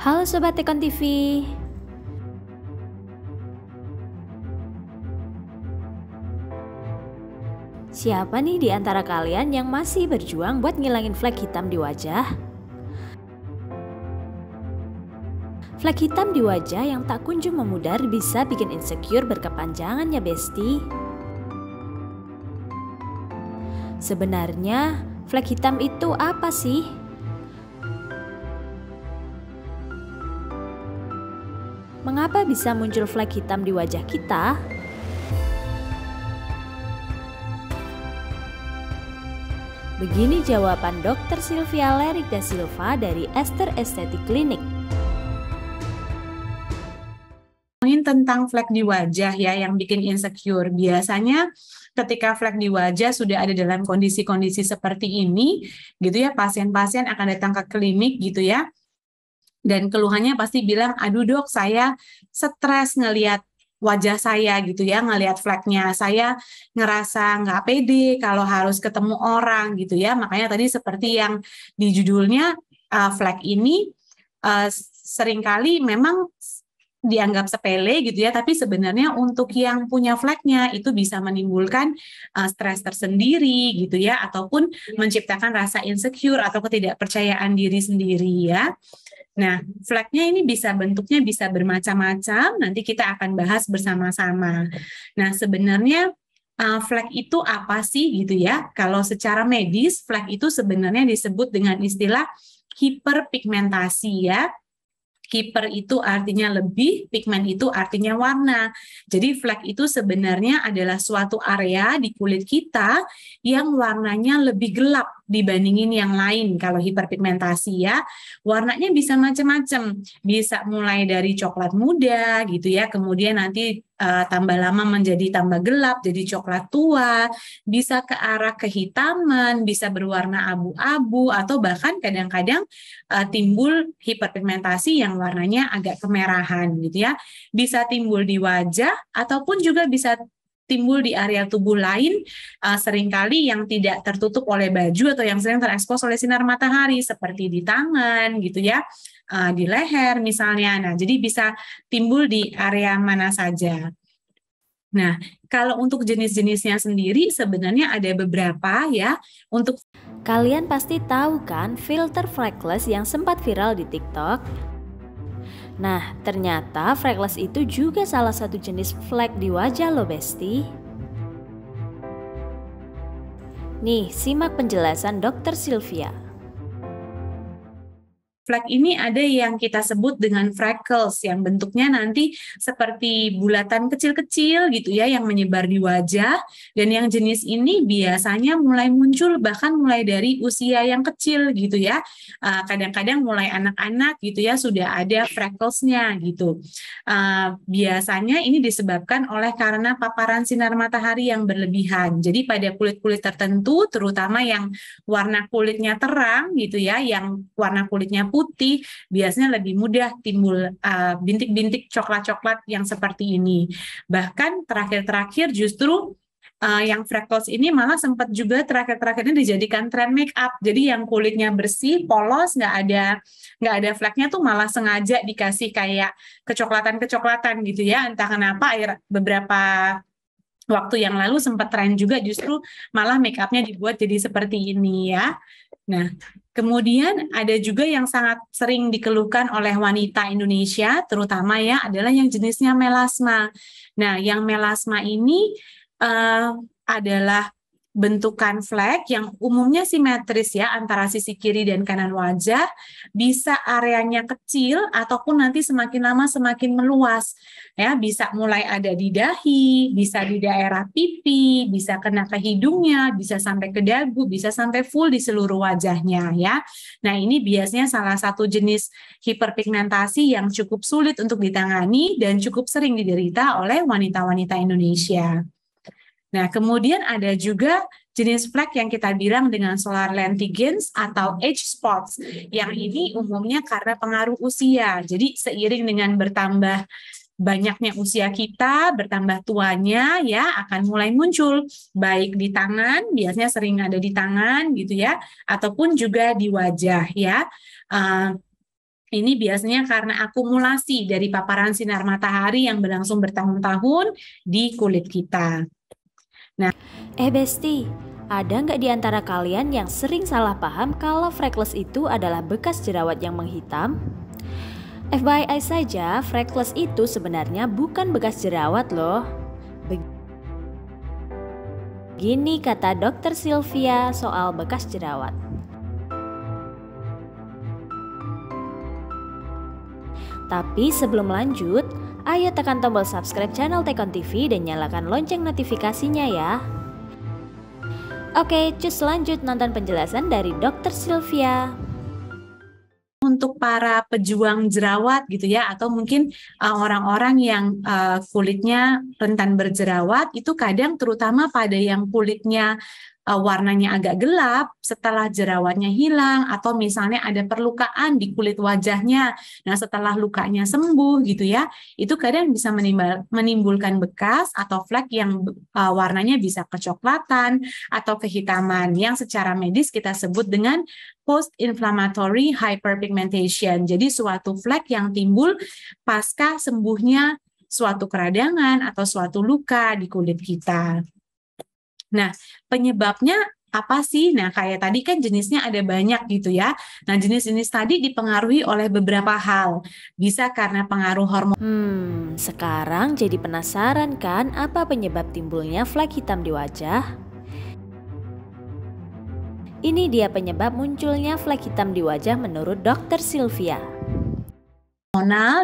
Halo Sobat Tekon TV. Siapa nih di antara kalian yang masih berjuang buat ngilangin flek hitam di wajah? Flek hitam di wajah yang tak kunjung memudar bisa bikin insecure berkepanjangan ya besti. Sebenarnya flek hitam itu apa sih? Mengapa bisa muncul flek hitam di wajah kita? Begini jawaban Dr. Sylvia Lerik da Silva dari Esther Estetik Clinic. Tentang flek di wajah ya yang bikin insecure. Biasanya ketika flek di wajah sudah ada dalam kondisi-kondisi seperti ini gitu ya, pasien-pasien akan datang ke klinik gitu ya. Dan keluhannya pasti bilang, aduh dok saya stres ngelihat wajah saya gitu ya, ngelihat fleknya. Saya ngerasa nggak pede kalau harus ketemu orang gitu ya. Makanya tadi seperti yang di judulnya, flek ini seringkali memang dianggap sepele gitu ya, tapi sebenarnya untuk yang punya fleknya itu bisa menimbulkan stres tersendiri gitu ya, ataupun menciptakan rasa insecure atau ketidakpercayaan diri sendiri ya. Nah, fleknya ini bentuknya bisa bermacam-macam, nanti kita akan bahas bersama-sama. Nah, sebenarnya flek itu apa sih gitu ya? Kalau secara medis, flek itu sebenarnya disebut dengan istilah hiperpigmentasi ya. Hiper itu artinya lebih, pigmen itu artinya warna. Jadi flek itu sebenarnya adalah suatu area di kulit kita yang warnanya lebih gelap dibandingin yang lain. Kalau hiperpigmentasi ya, warnanya bisa macam-macam. Bisa mulai dari coklat muda gitu ya, kemudian nanti tambah lama menjadi tambah gelap, jadi coklat tua, bisa ke arah kehitaman, bisa berwarna abu-abu, atau bahkan kadang-kadang timbul hiperpigmentasi yang warnanya agak kemerahan gitu ya. Bisa timbul di wajah ataupun juga bisa timbul di area tubuh lain, seringkali yang tidak tertutup oleh baju atau yang sering terekspos oleh sinar matahari seperti di tangan gitu ya, di leher misalnya. Nah, jadi bisa timbul di area mana saja. Nah, kalau untuk jenis-jenisnya sendiri sebenarnya ada beberapa ya. Untuk Kalian pasti tahu kan filter freckles yang sempat viral di TikTok? Nah, ternyata freckles itu juga salah satu jenis flek di wajah lo besti. Nih, simak penjelasan Dr. Sylvia. flek ini ada yang kita sebut dengan freckles yang bentuknya nanti seperti bulatan kecil-kecil gitu ya yang menyebar di wajah, dan yang jenis ini biasanya mulai muncul bahkan mulai dari usia yang kecil gitu ya. Kadang-kadang mulai anak-anak gitu ya sudah ada freckles-nya gitu. Biasanya ini disebabkan oleh karena paparan sinar matahari yang berlebihan. Jadi pada kulit-kulit tertentu terutama yang warna kulitnya terang gitu ya, yang warna kulitnya putih, biasanya lebih mudah timbul bintik-bintik coklat-coklat yang seperti ini. Bahkan terakhir-terakhir justru yang freckles ini malah sempat juga terakhir-terakhir ini dijadikan tren make up. Jadi yang kulitnya bersih, polos, nggak ada fleknya tuh malah sengaja dikasih kayak kecoklatan-kecoklatan gitu ya. Entah kenapa beberapa waktu yang lalu sempat tren juga justru malah make up-nya dibuat jadi seperti ini ya. Nah, kemudian ada juga yang sangat sering dikeluhkan oleh wanita Indonesia, terutama ya, adalah yang jenisnya melasma. Nah, yang melasma ini adalah bentukan flek yang umumnya simetris ya antara sisi kiri dan kanan wajah, bisa areanya kecil ataupun nanti semakin lama semakin meluas ya, bisa mulai ada di dahi, bisa di daerah pipi, bisa kena ke hidungnya, bisa sampai ke dagu, bisa sampai full di seluruh wajahnya ya. Nah, ini biasanya salah satu jenis hiperpigmentasi yang cukup sulit untuk ditangani dan cukup sering diderita oleh wanita-wanita Indonesia. Nah, kemudian ada juga jenis flek yang kita bilang dengan solar lentigines atau age spots. Yang ini umumnya karena pengaruh usia. Jadi seiring dengan bertambah banyaknya usia kita, bertambah tuanya ya, akan mulai muncul baik di tangan, biasanya sering ada di tangan gitu ya, ataupun juga di wajah ya. Ini biasanya karena akumulasi dari paparan sinar matahari yang berlangsung bertahun-tahun di kulit kita. Besti, ada nggak di antara kalian yang sering salah paham kalau freckles itu adalah bekas jerawat yang menghitam? FYI saja, freckles itu sebenarnya bukan bekas jerawat loh. Begini kata Dr. Sylvia soal bekas jerawat. Tapi sebelum lanjut, ayo tekan tombol subscribe channel Tekon TV dan nyalakan lonceng notifikasinya ya. Oke, cus lanjut nonton penjelasan dari Dr. Sylvia. Untuk para pejuang jerawat gitu ya, atau mungkin orang-orang yang kulitnya rentan berjerawat, itu kadang terutama pada yang kulitnya warnanya agak gelap setelah jerawatnya hilang, atau misalnya ada perlukaan di kulit wajahnya. Nah, setelah lukanya sembuh gitu ya, itu kadang bisa menimbulkan bekas atau flek yang warnanya bisa kecoklatan atau kehitaman, yang secara medis kita sebut dengan post-inflammatory hyperpigmentation. Jadi suatu flek yang timbul pasca sembuhnya suatu keradangan atau suatu luka di kulit kita. Nah, penyebabnya apa sih? Nah, kayak tadi kan jenisnya ada banyak gitu ya. Nah, jenis-jenis tadi dipengaruhi oleh beberapa hal. Bisa karena pengaruh hormon. Sekarang jadi penasaran kan apa penyebab timbulnya flek hitam di wajah? Ini dia penyebab munculnya flek hitam di wajah menurut Dr. Sylvia.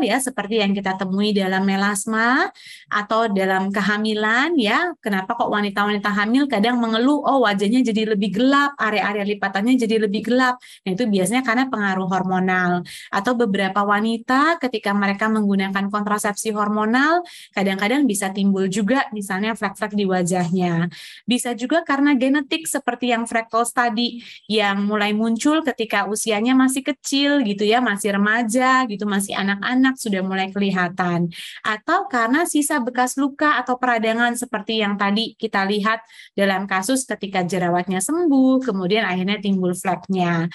Ya, seperti yang kita temui dalam melasma atau dalam kehamilan ya. Kenapa kok wanita-wanita hamil kadang mengeluh, oh wajahnya jadi lebih gelap, area-area lipatannya jadi lebih gelap. Nah, itu biasanya karena pengaruh hormonal. Atau beberapa wanita ketika mereka menggunakan kontrasepsi hormonal, kadang-kadang bisa timbul juga misalnya flek-flek di wajahnya. Bisa juga karena genetik seperti yang freckles tadi, yang mulai muncul ketika usianya masih kecil gitu ya, masih remaja gitu, masih anak-anak sudah mulai kelihatan, atau karena sisa bekas luka atau peradangan seperti yang tadi kita lihat dalam kasus ketika jerawatnya sembuh, kemudian akhirnya timbul fleknya.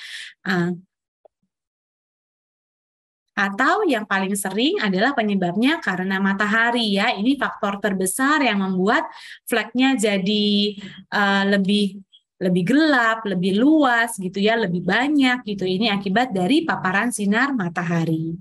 Atau yang paling sering adalah penyebabnya karena matahari ya, ini faktor terbesar yang membuat fleknya jadi lebih gelap, lebih luas gitu ya, lebih banyak gitu. Ini akibat dari paparan sinar matahari.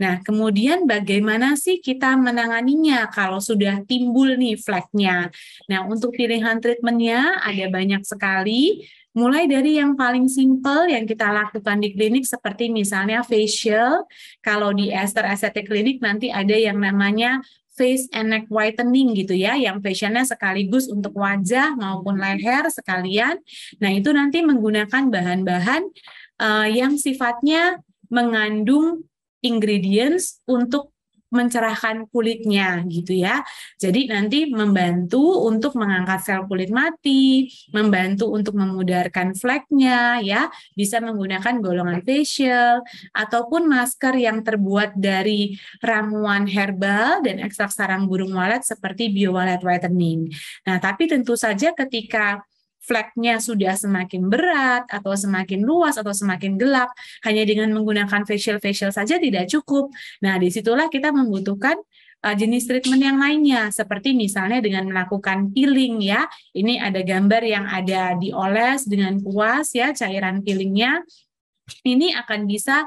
Nah, kemudian bagaimana sih kita menanganinya kalau sudah timbul nih fleknya? Nah, untuk pilihan treatmentnya ada banyak sekali, mulai dari yang paling simple yang kita lakukan di klinik seperti misalnya facial. Kalau di Esther Aesthetic Clinic nanti ada yang namanya face and neck whitening gitu ya, yang facialnya sekaligus untuk wajah maupun leher sekalian. Nah, itu nanti menggunakan bahan-bahan yang sifatnya mengandung ingredients untuk mencerahkan kulitnya gitu ya. Jadi nanti membantu untuk mengangkat sel kulit mati, membantu untuk memudarkan fleknya ya, bisa menggunakan golongan facial ataupun masker yang terbuat dari ramuan herbal dan ekstrak sarang burung walet seperti BioWalet Whitening. Nah, tapi tentu saja ketika fleknya sudah semakin berat atau semakin luas atau semakin gelap, hanya dengan menggunakan facial saja tidak cukup. Nah, disitulah kita membutuhkan jenis treatment yang lainnya, seperti misalnya dengan melakukan peeling ya. Ini ada gambar yang ada dioles dengan kuas ya, cairan peelingnya. Ini akan bisa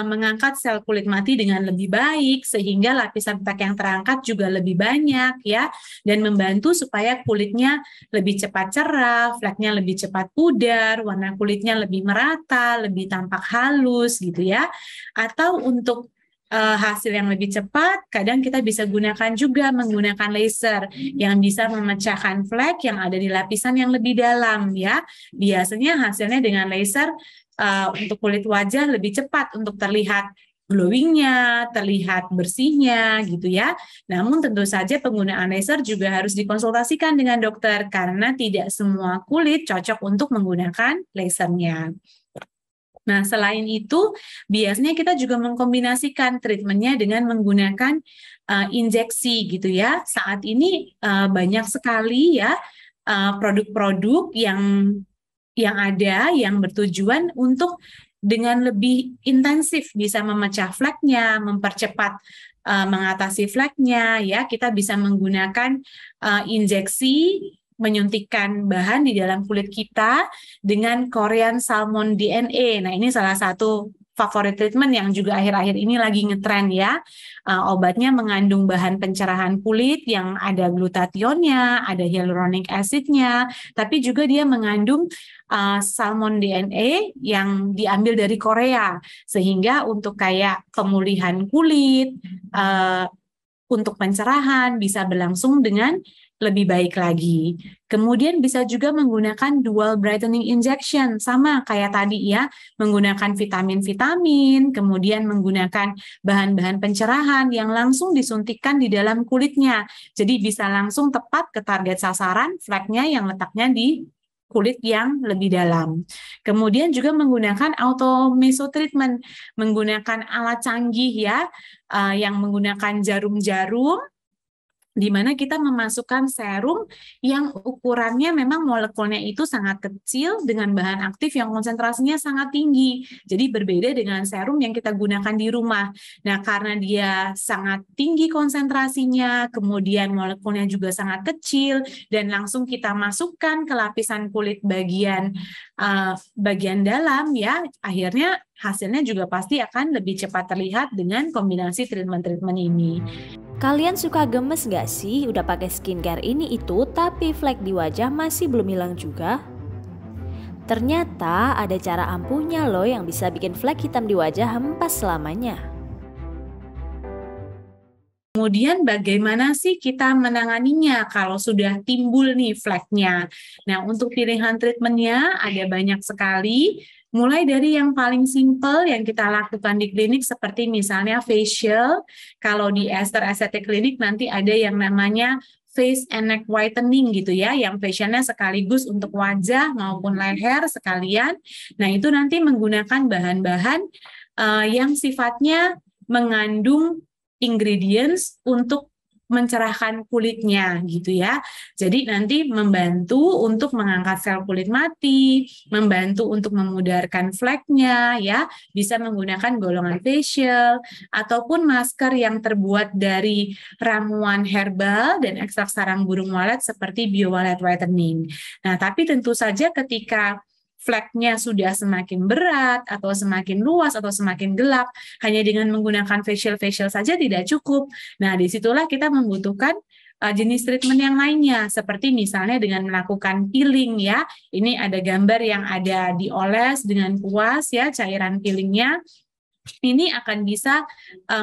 mengangkat sel kulit mati dengan lebih baik, sehingga lapisan flek yang terangkat juga lebih banyak ya, dan membantu supaya kulitnya lebih cepat cerah, fleknya lebih cepat pudar, warna kulitnya lebih merata, lebih tampak halus gitu ya. Atau untuk hasil yang lebih cepat, kadang kita bisa gunakan juga menggunakan laser yang bisa memecahkan flek yang ada di lapisan yang lebih dalam ya. Biasanya hasilnya dengan laser untuk kulit wajah lebih cepat untuk terlihat glowingnya, terlihat bersihnya gitu ya. Namun tentu saja penggunaan laser juga harus dikonsultasikan dengan dokter karena tidak semua kulit cocok untuk menggunakan lasernya. Nah, selain itu, biasanya kita juga mengkombinasikan treatmentnya dengan menggunakan injeksi gitu ya. Saat ini banyak sekali ya produk-produk yang ada yang bertujuan untuk dengan lebih intensif bisa memecah fleknya, mempercepat mengatasi fleknya, ya kita bisa menggunakan injeksi menyuntikkan bahan di dalam kulit kita dengan Korean Salmon DNA. Nah, ini salah satu favorit treatment yang juga akhir-akhir ini lagi ngetren ya. Obatnya mengandung bahan pencerahan kulit yang ada glutathionnya, ada hyaluronic acidnya, tapi juga dia mengandung salmon DNA yang diambil dari Korea, sehingga untuk kayak pemulihan kulit, untuk pencerahan bisa berlangsung dengan lebih baik lagi. Kemudian bisa juga menggunakan dual brightening injection, sama kayak tadi ya, menggunakan vitamin-vitamin, kemudian menggunakan bahan-bahan pencerahan yang langsung disuntikkan di dalam kulitnya. Jadi bisa langsung tepat ke target sasaran fleknya yang letaknya di kulit yang lebih dalam. Kemudian juga menggunakan auto meso treatment, menggunakan alat canggih ya, yang menggunakan jarum-jarum di mana kita memasukkan serum yang ukurannya memang molekulnya itu sangat kecil dengan bahan aktif yang konsentrasinya sangat tinggi. Jadi berbeda dengan serum yang kita gunakan di rumah. Nah, karena dia sangat tinggi konsentrasinya, kemudian molekulnya juga sangat kecil, dan langsung kita masukkan ke lapisan kulit bagian dalam ya, akhirnya hasilnya juga pasti akan lebih cepat terlihat dengan kombinasi treatment-treatment ini. Kalian suka gemes gak sih udah pakai skincare ini itu tapi flek di wajah masih belum hilang juga? Ternyata ada cara ampuhnya loh yang bisa bikin flek hitam di wajah hempas selamanya. Kemudian bagaimana sih kita menanganinya kalau sudah timbul nih fleknya? Nah, untuk pilihan treatmentnya ada banyak sekali. Mulai dari yang paling simple yang kita lakukan di klinik seperti misalnya facial. Kalau di Esther Aesthetic Clinic nanti ada yang namanya face and neck whitening gitu ya, yang facialnya sekaligus untuk wajah maupun leher sekalian. Nah, itu nanti menggunakan bahan-bahan yang sifatnya mengandung ingredients untuk mencerahkan kulitnya gitu ya. Jadi nanti membantu untuk mengangkat sel kulit mati, membantu untuk memudarkan fleknya ya, bisa menggunakan golongan facial ataupun masker yang terbuat dari ramuan herbal dan ekstrak sarang burung walet seperti BioWalet Whitening. Nah, tapi tentu saja ketika fleknya sudah semakin berat atau semakin luas atau semakin gelap, hanya dengan menggunakan facial saja tidak cukup. Nah, disitulah kita membutuhkan jenis treatment yang lainnya, seperti misalnya dengan melakukan peeling ya. Ini ada gambar yang ada dioles dengan kuas ya, cairan peelingnya. Ini akan bisa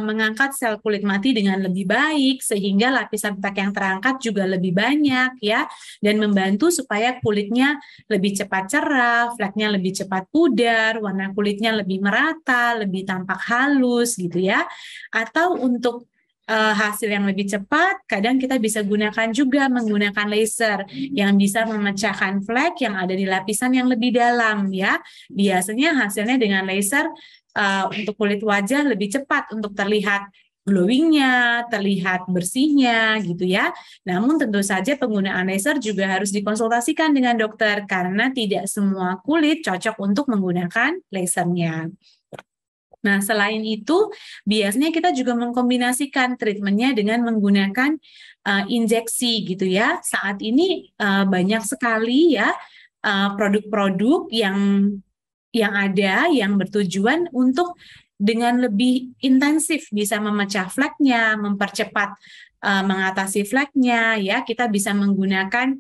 mengangkat sel kulit mati dengan lebih baik, sehingga lapisan flek yang terangkat juga lebih banyak ya, dan membantu supaya kulitnya lebih cepat cerah, fleknya lebih cepat pudar, warna kulitnya lebih merata, lebih tampak halus gitu ya. Atau untuk hasil yang lebih cepat, kadang kita bisa gunakan juga menggunakan laser yang bisa memecahkan flek yang ada di lapisan yang lebih dalam ya. Biasanya hasilnya dengan laser untuk kulit wajah lebih cepat untuk terlihat glowingnya, terlihat bersihnya gitu ya. Namun tentu saja penggunaan laser juga harus dikonsultasikan dengan dokter karena tidak semua kulit cocok untuk menggunakan lasernya. Nah, selain itu, biasanya kita juga mengkombinasikan treatmentnya dengan menggunakan injeksi gitu ya. Saat ini banyak sekali ya produk-produk yang ada yang bertujuan untuk dengan lebih intensif bisa memecah fleknya, mempercepat mengatasi fleknya ya. Kita bisa menggunakan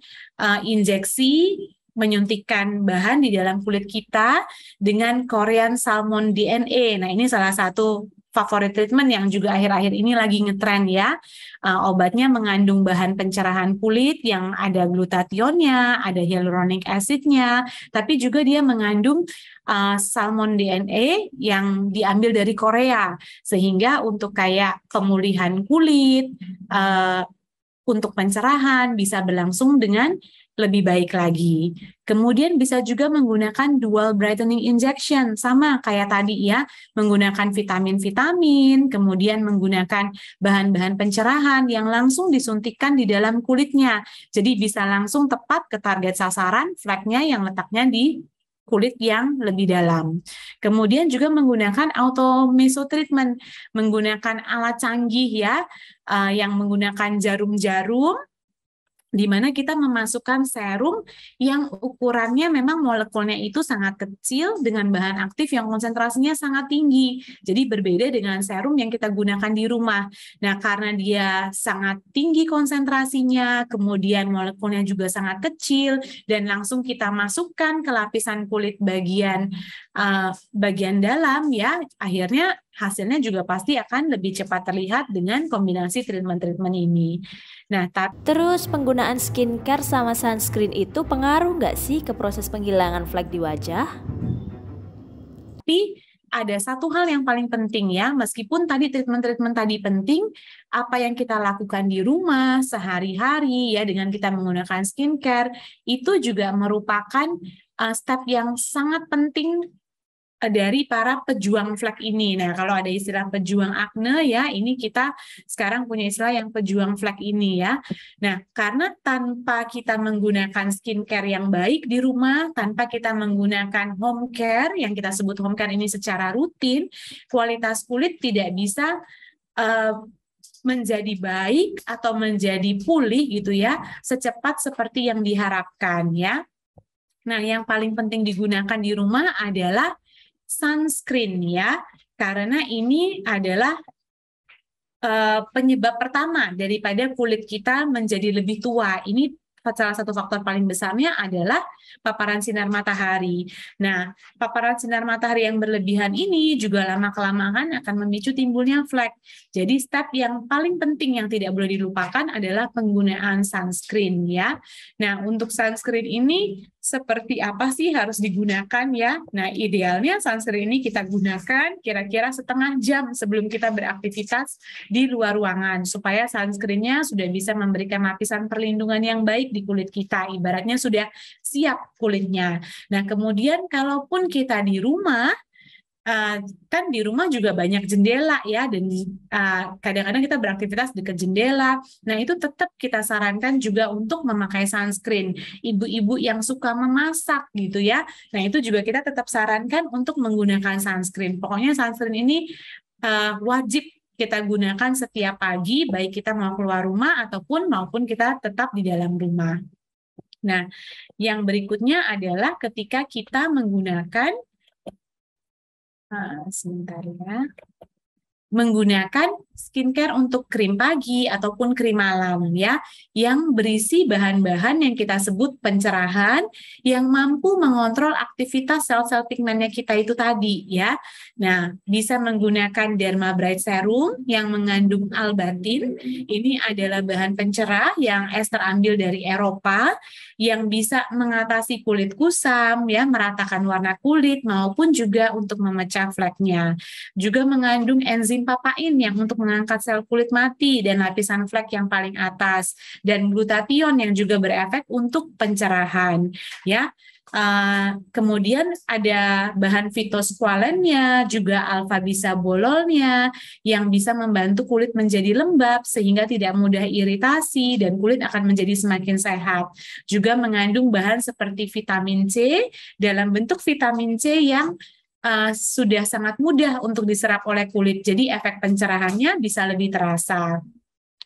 injeksi menyuntikkan bahan di dalam kulit kita dengan Korean Salmon DNA. Nah, ini salah satu favorit treatment yang juga akhir-akhir ini lagi ngetren ya. Obatnya mengandung bahan pencerahan kulit yang ada glutathionnya, ada hyaluronic acidnya, tapi juga dia mengandung salmon DNA yang diambil dari Korea, sehingga untuk kayak pemulihan kulit, untuk pencerahan bisa berlangsung dengan lebih baik lagi. Kemudian bisa juga menggunakan dual brightening injection, sama kayak tadi ya, menggunakan vitamin-vitamin, kemudian menggunakan bahan-bahan pencerahan yang langsung disuntikkan di dalam kulitnya. Jadi bisa langsung tepat ke target sasaran fleknya yang letaknya di kulit yang lebih dalam. Kemudian juga menggunakan auto meso treatment, menggunakan alat canggih ya, yang menggunakan jarum-jarum di mana kita memasukkan serum yang ukurannya memang molekulnya itu sangat kecil dengan bahan aktif yang konsentrasinya sangat tinggi. Jadi berbeda dengan serum yang kita gunakan di rumah. Nah, karena dia sangat tinggi konsentrasinya, kemudian molekulnya juga sangat kecil, dan langsung kita masukkan ke lapisan kulit bagian dalam ya, akhirnya hasilnya juga pasti akan lebih cepat terlihat dengan kombinasi treatment-treatment ini. Nah, terus penggunaan skincare sama sunscreen itu pengaruh nggak sih ke proses penghilangan flek di wajah? tapi ada satu hal yang paling penting ya, meskipun tadi treatment-treatment tadi penting, apa yang kita lakukan di rumah sehari-hari ya dengan kita menggunakan skincare itu juga merupakan step yang sangat penting dari para pejuang flek ini. Nah, kalau ada istilah pejuang akne ya, ini kita sekarang punya istilah yang pejuang flek ini ya. Nah, karena tanpa kita menggunakan skincare yang baik di rumah, tanpa kita menggunakan home care, yang kita sebut home care ini secara rutin, kualitas kulit tidak bisa menjadi baik atau menjadi pulih gitu ya, secepat seperti yang diharapkan ya. Nah, yang paling penting digunakan di rumah adalah sunscreen ya, karena ini adalah penyebab pertama daripada kulit kita menjadi lebih tua. Ini salah satu faktor paling besarnya adalah paparan sinar matahari. Nah, paparan sinar matahari yang berlebihan ini juga lama-kelamaan akan memicu timbulnya flek. Jadi step yang paling penting yang tidak boleh dilupakan adalah penggunaan sunscreen ya. Nah, untuk sunscreen ini seperti apa sih harus digunakan ya? Nah, idealnya sunscreen ini kita gunakan kira-kira setengah jam sebelum kita beraktivitas di luar ruangan, supaya sunscreen-nya sudah bisa memberikan lapisan perlindungan yang baik di kulit kita, ibaratnya sudah siap kulitnya. Nah, kemudian kalaupun kita di rumah, kan di rumah juga banyak jendela ya, dan kadang-kadang kita beraktivitas dekat jendela. Nah, itu tetap kita sarankan juga untuk memakai sunscreen. Ibu-ibu yang suka memasak gitu ya, nah itu juga kita tetap sarankan untuk menggunakan sunscreen. Pokoknya sunscreen ini wajib kita gunakan setiap pagi, baik kita mau keluar rumah maupun kita tetap di dalam rumah. Nah, yang berikutnya adalah ketika kita menggunakan sebentar ya. Menggunakan skincare untuk krim pagi ataupun krim malam ya, yang berisi bahan-bahan yang kita sebut pencerahan yang mampu mengontrol aktivitas sel-sel pigmennya kita itu tadi ya. Nah, bisa menggunakan Derma Bright Serum yang mengandung albatin. Ini adalah bahan pencerah yang terambil dari Eropa yang bisa mengatasi kulit kusam ya, meratakan warna kulit maupun juga untuk memecah fleknya. Juga mengandung enzim papain yang untuk mengangkat sel kulit mati dan lapisan flek yang paling atas, dan glutathione yang juga berefek untuk pencerahan ya. Kemudian ada bahan fitosqualennya, juga alfa bisabololnya yang bisa membantu kulit menjadi lembab sehingga tidak mudah iritasi dan kulit akan menjadi semakin sehat. Juga mengandung bahan seperti vitamin C dalam bentuk vitamin C yang sudah sangat mudah untuk diserap oleh kulit, jadi efek pencerahannya bisa lebih terasa.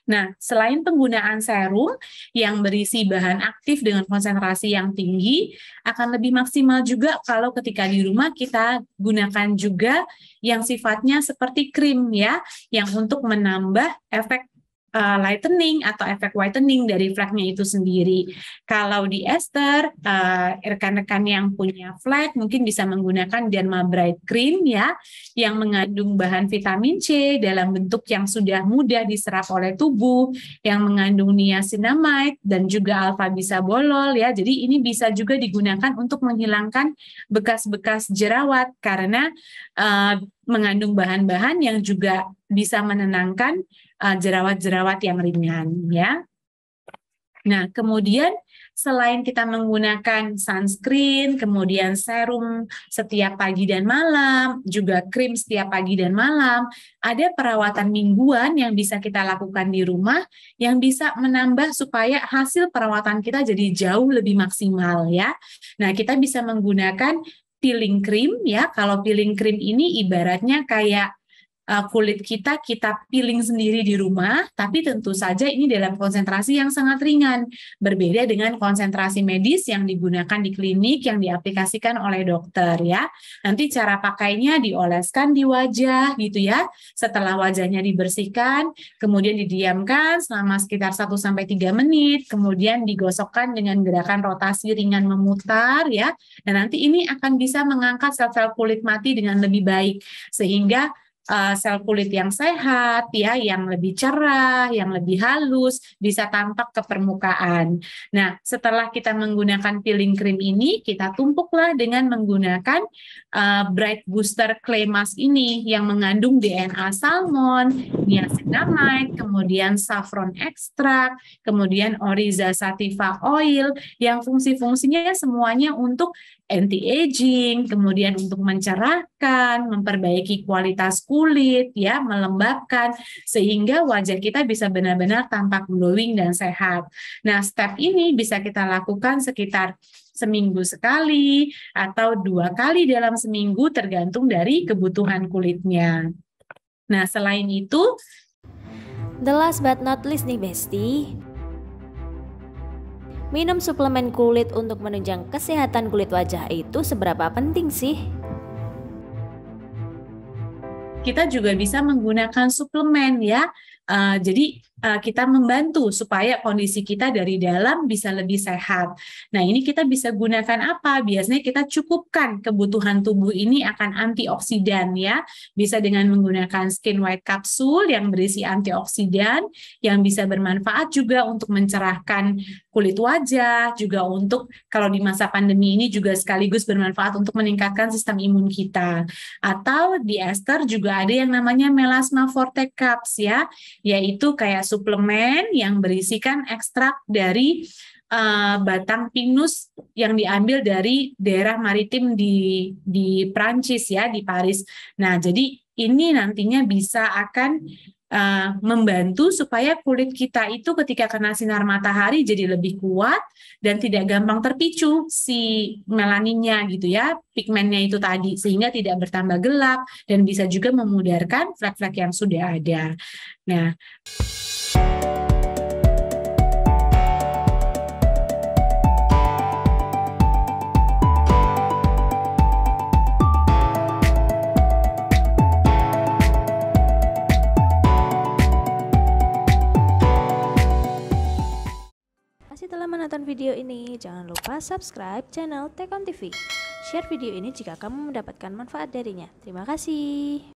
Nah, selain penggunaan serum yang berisi bahan aktif dengan konsentrasi yang tinggi, akan lebih maksimal juga kalau ketika di rumah kita gunakan juga yang sifatnya seperti krim ya, yang untuk menambah efek lightening atau efek whitening dari fleknya itu sendiri. Kalau di ester, rekan-rekan yang punya flek mungkin bisa menggunakan Derma Bright Cream ya, yang mengandung bahan vitamin C dalam bentuk yang sudah mudah diserap oleh tubuh, yang mengandung niacinamide dan juga alfa bisabolol ya. Jadi ini bisa juga digunakan untuk menghilangkan bekas-bekas jerawat karena mengandung bahan-bahan yang juga bisa menenangkan jerawat-jerawat yang ringan ya. Nah, kemudian selain kita menggunakan sunscreen, kemudian serum setiap pagi dan malam, juga krim setiap pagi dan malam, ada perawatan mingguan yang bisa kita lakukan di rumah yang bisa menambah supaya hasil perawatan kita jadi jauh lebih maksimal ya. Nah, kita bisa menggunakan peeling cream ya. Kalau peeling cream ini ibaratnya kayak kulit kita peeling sendiri di rumah, tapi tentu saja ini dalam konsentrasi yang sangat ringan, berbeda dengan konsentrasi medis yang digunakan di klinik yang diaplikasikan oleh dokter ya. Nanti cara pakainya dioleskan di wajah gitu ya. Setelah wajahnya dibersihkan, kemudian didiamkan selama sekitar 1-3 menit, kemudian digosokkan dengan gerakan rotasi ringan memutar ya. Dan nanti ini akan bisa mengangkat sel-sel kulit mati dengan lebih baik sehingga sel kulit yang sehat ya, yang lebih cerah, yang lebih halus bisa tampak ke permukaan. Nah, setelah kita menggunakan peeling cream ini, kita tumpuklah dengan menggunakan Bright Booster Clay Mask ini yang mengandung DNA salmon, niacinamide, kemudian saffron extract, kemudian Oryza sativa oil yang fungsi-fungsinya semuanya untuk anti-aging, kemudian untuk mencerahkan, memperbaiki kualitas kulit, ya, melembabkan, sehingga wajah kita bisa benar-benar tampak glowing dan sehat. Nah, step ini bisa kita lakukan sekitar seminggu sekali atau 2 kali dalam seminggu tergantung dari kebutuhan kulitnya. Nah, selain itu, the last but not least nih Besti, minum suplemen kulit untuk menunjang kesehatan kulit wajah itu seberapa penting sih? kita juga bisa menggunakan suplemen ya. Jadi kita membantu supaya kondisi kita dari dalam bisa lebih sehat. Nah, ini kita bisa gunakan apa? Biasanya kita cukupkan kebutuhan tubuh ini akan antioksidan ya. Bisa dengan menggunakan skin white capsule yang berisi antioksidan yang bisa bermanfaat juga untuk mencerahkan kulit wajah, juga untuk kalau di masa pandemi ini juga sekaligus bermanfaat untuk meningkatkan sistem imun kita. Atau di ester juga ada yang namanya melasma forte caps ya, yaitu kayak suplemen yang berisikan ekstrak dari batang pinus yang diambil dari daerah maritim di Prancis ya, di Paris. Nah, jadi ini nantinya bisa akan membantu supaya kulit kita itu ketika kena sinar matahari jadi lebih kuat dan tidak gampang terpicu si melaninnya gitu ya, pigmennya itu tadi, sehingga tidak bertambah gelap dan bisa juga memudarkan flek-flek yang sudah ada. Nah, setelah menonton video ini, jangan lupa subscribe channel Tekon TV. Share video ini jika kamu mendapatkan manfaat darinya. Terima kasih.